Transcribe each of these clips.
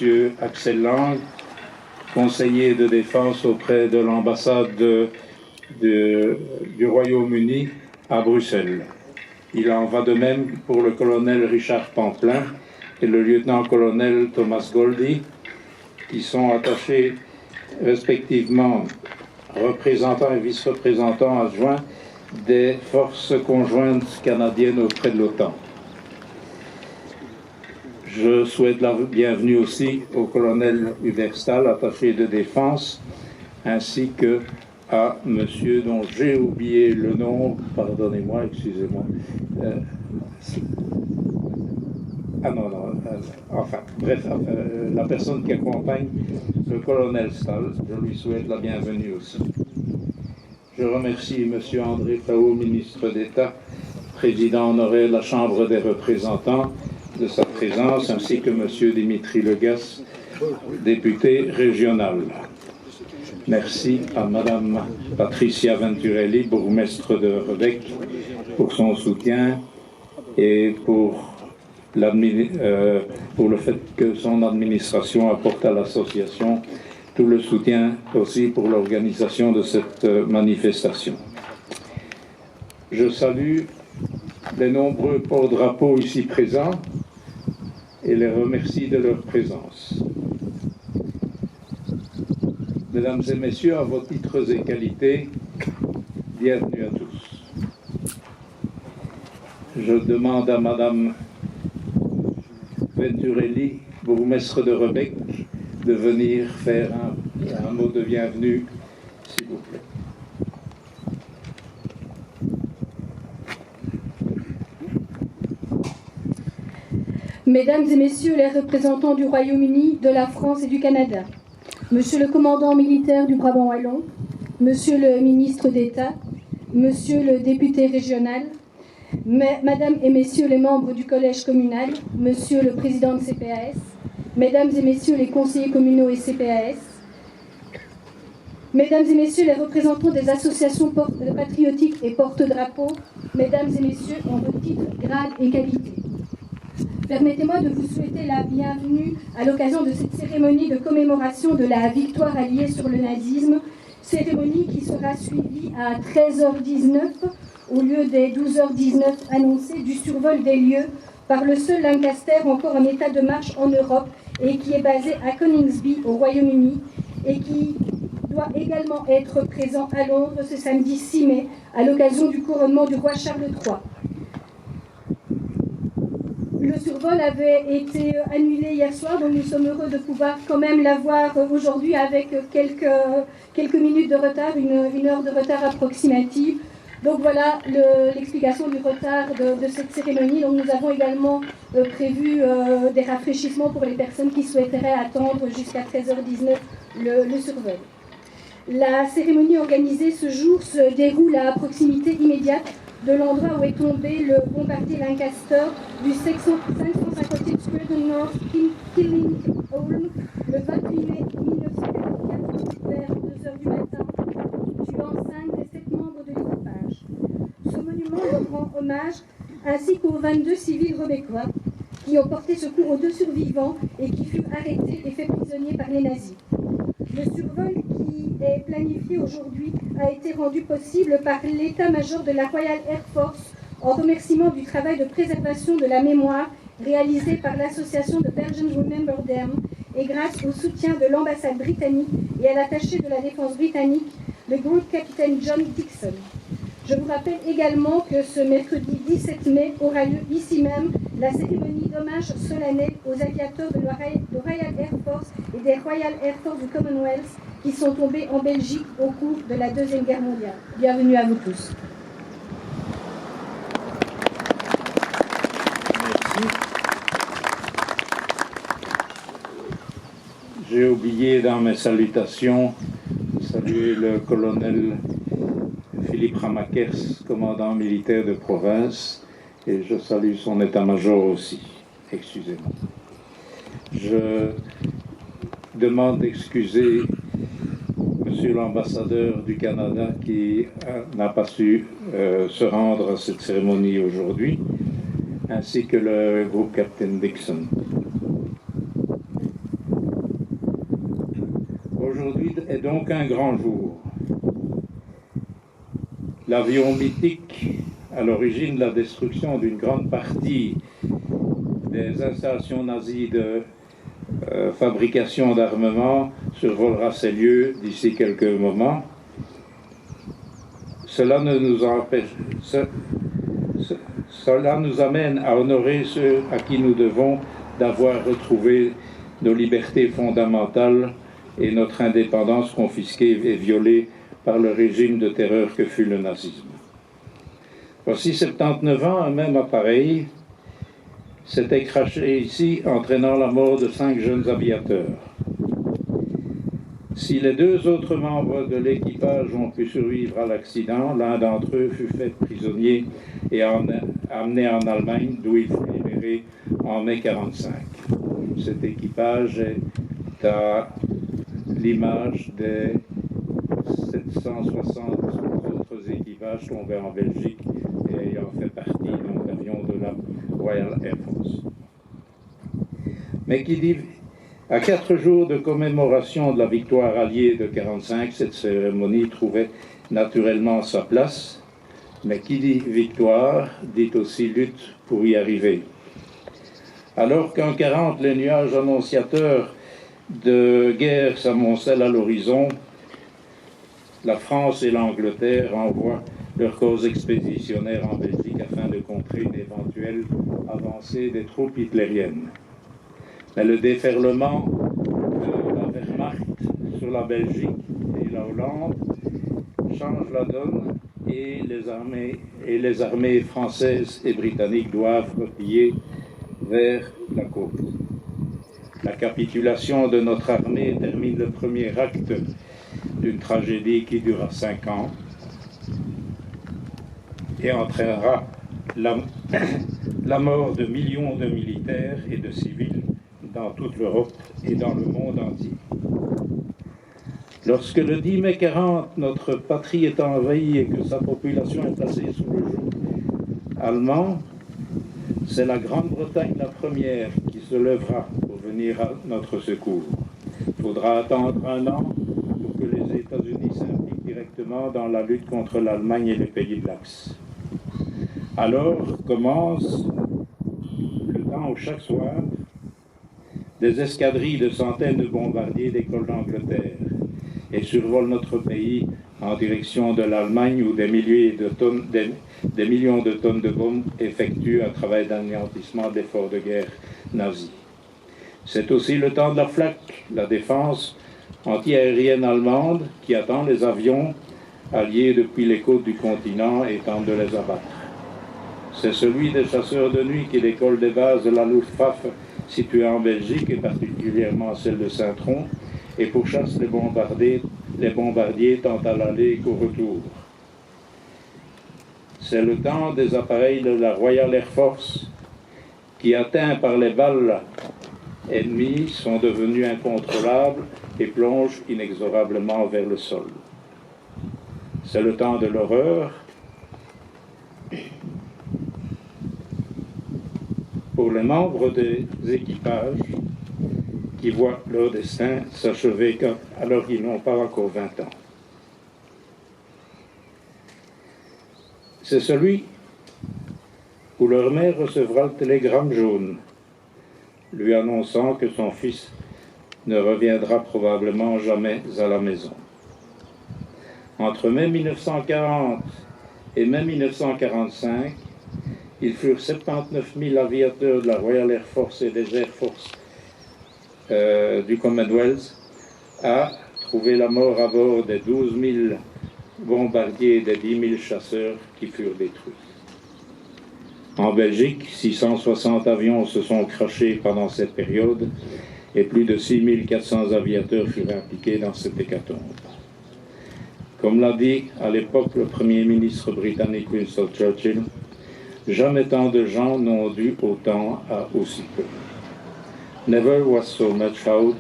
Monsieur Axel Lang, conseiller de défense auprès de l'ambassade du Royaume-Uni à Bruxelles. Il en va de même pour le colonel Richard Pamplin et le lieutenant-colonel Thomas Goldie, qui sont attachés respectivement représentants et vice-représentants adjoints des forces conjointes canadiennes auprès de l'OTAN. Je souhaite la bienvenue aussi au colonel Hubert Stahl, attaché de défense, ainsi que à monsieur dont j'ai oublié le nom, pardonnez-moi, excusez-moi. La personne qui accompagne le colonel Stahl, je lui souhaite la bienvenue aussi. Je remercie monsieur André Fao, ministre d'État, président honoraire de la Chambre des représentants, de sa présence, ainsi que monsieur Dimitri Legas, député régional. Merci à madame Patricia Venturelli, bourgmestre de Rebec, pour son soutien et pour le fait que son administration apporte à l'association tout le soutien aussi pour l'organisation de cette manifestation. Je salue les nombreux porte-drapeaux ici présents et les remercie de leur présence. Mesdames et messieurs, à vos titres et qualités, bienvenue à tous. Je demande à madame Venturelli, bourgmestre de Rebec, de venir faire un mot de bienvenue, s'il vous plaît. Mesdames et messieurs les représentants du Royaume-Uni, de la France et du Canada, monsieur le commandant militaire du Brabant wallon, monsieur le ministre d'État, monsieur le député régional, mesdames et messieurs les membres du collège communal, monsieur le président de CPAS, mesdames et messieurs les conseillers communaux et CPAS, mesdames et messieurs les représentants des associations patriotiques et porte-drapeaux, mesdames et messieurs en vos titres, grades et qualités. Permettez-moi de vous souhaiter la bienvenue à l'occasion de cette cérémonie de commémoration de la victoire alliée sur le nazisme, cérémonie qui sera suivie à 13h19 au lieu des 12h19 annoncées du survol des lieux par le seul Lancaster encore en état de marche en Europe et qui est basé à Coningsby au Royaume-Uni et qui doit également être présent à Londres ce samedi 6 mai à l'occasion du couronnement du roi Charles III. Le survol avait été annulé hier soir, donc nous sommes heureux de pouvoir quand même l'avoir aujourd'hui avec quelques minutes de retard, une heure de retard approximative. Donc voilà l'explication du retard de cette cérémonie. Donc nous avons également prévu des rafraîchissements pour les personnes qui souhaiteraient attendre jusqu'à 13h19 le survol. La cérémonie organisée ce jour se déroule à proximité immédiate de l'endroit où est tombé le bombardier Lancaster du 558 Streatham North Killing-Holme le 28 mai 1944 vers 2h du matin, tuant 5 des 7 membres de l'équipage. Ce monument leur rend hommage ainsi qu'aux 22 civils rebecquois qui ont porté secours aux 2 survivants et qui furent arrêtés et faits prisonniers par les nazis. Le survol qui est planifié aujourd'hui a été rendu possible par l'état-major de la Royal Air Force en remerciement du travail de préservation de la mémoire réalisé par l'association de Belgians Remember Them et grâce au soutien de l'ambassade britannique et à l'attaché de la défense britannique, le groupe capitaine John Dixon. Je vous rappelle également que ce mercredi 17 mai aura lieu ici même la cérémonie d'hommage solennel aux aviateurs de Royal Air Force et des Royal Air Force du Commonwealth qui sont tombés en Belgique au cours de la Deuxième Guerre mondiale. Bienvenue à vous tous. Merci. J'ai oublié dans mes salutations de saluer le colonel Philippe Ramakers, commandant militaire de province, et je salue son état-major aussi. Excusez-moi. Je demande d'excuser Monsieur l'ambassadeur du Canada qui n'a pas su se rendre à cette cérémonie aujourd'hui, ainsi que le groupe Captain Dixon. Aujourd'hui est donc un grand jour. L'avion mythique, à l'origine de la destruction d'une grande partie des installations nazies de fabrication d'armement, survolera ces lieux d'ici quelques moments. Cela nous amène à honorer ceux à qui nous devons d'avoir retrouvé nos libertés fondamentales et notre indépendance confisquée et violée par le régime de terreur que fut le nazisme. Voici 79 ans, un même appareil s'était craché ici, entraînant la mort de 5 jeunes aviateurs. Si les 2 autres membres de l'équipage ont pu survivre à l'accident, l'un d'entre eux fut fait prisonnier et amené en Allemagne, d'où il fut libéré en mai 1945. Cet équipage est à l'image des 760 autres équipages tombés en Belgique et ayant fait partie d'avions de la Royal Air Force. Mais qui dit, à 4 jours de commémoration de la victoire alliée de 1945, cette cérémonie trouvait naturellement sa place, mais qui dit victoire dit aussi lutte pour y arriver. Alors qu'en 1940, les nuages annonciateurs de guerre s'amoncellent à l'horizon, la France et l'Angleterre envoient leurs corps expéditionnaires en Belgique afin de contrer une éventuelle avancée des troupes hitlériennes. Mais le déferlement de la Wehrmacht sur la Belgique et la Hollande change la donne et les armées françaises et britanniques doivent replier vers la côte. La capitulation de notre armée termine le premier acte d'une tragédie qui durera 5 ans et entraînera la mort de millions de militaires et de civils dans toute l'Europe et dans le monde entier. Lorsque le 10 mai 1940, notre patrie est envahie et que sa population est placée sous le joug allemand, c'est la Grande-Bretagne la première qui se lèvera pour venir à notre secours. Il faudra attendre 1 an pour que les États-Unis s'impliquent directement dans la lutte contre l'Allemagne et les pays de l'Axe. Alors commence le temps où chaque soir, des escadrilles de centaines de bombardiers décollent d'Angleterre et survolent notre pays en direction de l'Allemagne où des millions de tonnes de bombes effectuent un travail d'anéantissement de l'effort de guerre nazi. C'est aussi le temps de la FLAC, la défense antiaérienne allemande, qui attend les avions alliés depuis les côtes du continent et tente de les abattre. C'est celui des chasseurs de nuit qui décollent des bases de la Luftwaffe situées en Belgique et particulièrement celle de Saint-Tron et pourchassent les bombardiers tant à l'aller qu'au retour. C'est le temps des appareils de la Royal Air Force qui, atteints par les balles ennemies, sont devenus incontrôlables et plongent inexorablement vers le sol. C'est le temps de l'horreur pour les membres des équipages qui voient leur destin s'achever alors qu'ils n'ont pas encore 20 ans. C'est celui où leur mère recevra le télégramme jaune, lui annonçant que son fils ne reviendra probablement jamais à la maison. Entre mai 1940 et mai 1945, ils furent 79 000 aviateurs de la Royal Air Force et des Air Force du Commonwealth à trouver la mort à bord des 12 000 bombardiers et des 10 000 chasseurs qui furent détruits. En Belgique, 660 avions se sont crashés pendant cette période et plus de 6 400 aviateurs furent impliqués dans cette hécatombe. Comme l'a dit à l'époque le Premier ministre britannique Winston Churchill, jamais tant de gens n'ont dû autant à aussi peu. Never was so much out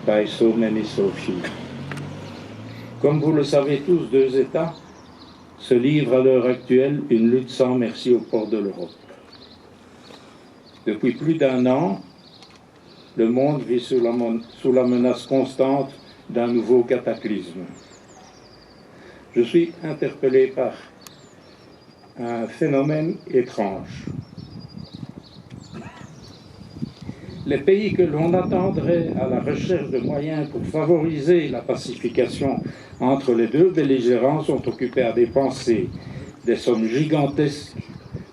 by so many so few. Comme vous le savez tous, 2 États se livrent à l'heure actuelle une lutte sans merci aux ports de l'Europe. Depuis plus d'1 an, le monde vit sous la menace constante d'un nouveau cataclysme. Je suis interpellé par un phénomène étrange. Les pays que l'on attendrait à la recherche de moyens pour favoriser la pacification entre les deux belligérants sont occupés à dépenser des sommes gigantesques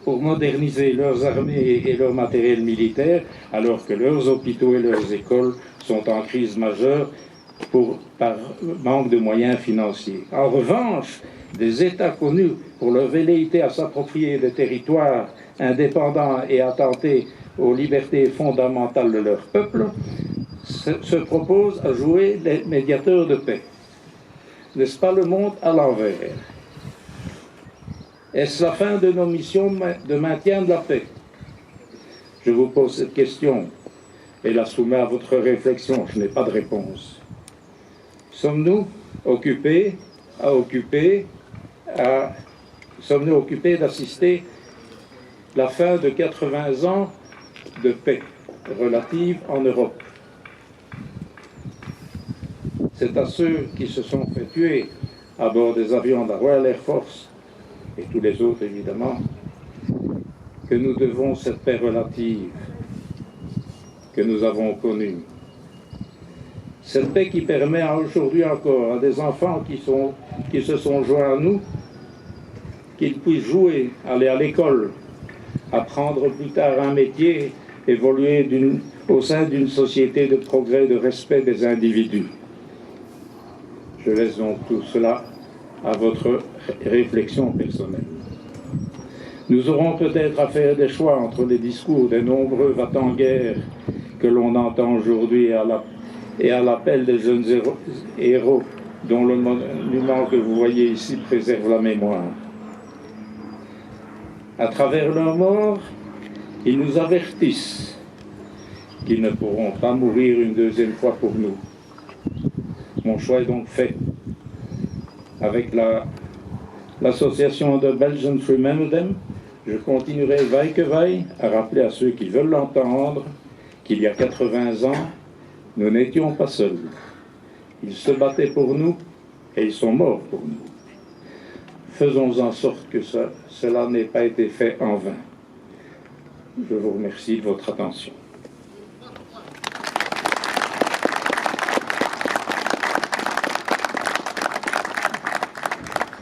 pour moderniser leurs armées et leur matériel militaire, alors que leurs hôpitaux et leurs écoles sont en crise majeure par manque de moyens financiers. En revanche, des États connus pour leur velléité à s'approprier des territoires indépendants et à attenter aux libertés fondamentales de leur peuple se proposent à jouer les médiateurs de paix. N'est-ce pas le monde à l'envers? Est-ce la fin de nos missions de maintien de la paix? Je vous pose cette question et la soumets à votre réflexion. Je n'ai pas de réponse. Sommes-nous occupés d'assister la fin de 80 ans de paix relative en Europe? C'est à ceux qui se sont fait tuer à bord des avions de la Royal Air Force et tous les autres évidemment que nous devons cette paix relative que nous avons connue. Cette paix qui permet aujourd'hui encore à des enfants qui se sont joints à nous, qu'ils puissent jouer, aller à l'école, apprendre plus tard un métier, évoluer au sein d'une société de progrès, de respect des individus. Je laisse donc tout cela à votre réflexion personnelle. Nous aurons peut-être à faire des choix entre les discours des nombreux va-t-en-guerre que l'on entend aujourd'hui et à l'appel des jeunes héros dont le monument que vous voyez ici préserve la mémoire. À travers leur mort, ils nous avertissent qu'ils ne pourront pas mourir une deuxième fois pour nous. Mon choix est donc fait. Avec l'association de Belgians Remember Them, je continuerai vaille que vaille à rappeler à ceux qui veulent l'entendre qu'il y a 80 ans, nous n'étions pas seuls. Ils se battaient pour nous et ils sont morts pour nous. Faisons en sorte que cela n'ait pas été fait en vain. Je vous remercie de votre attention.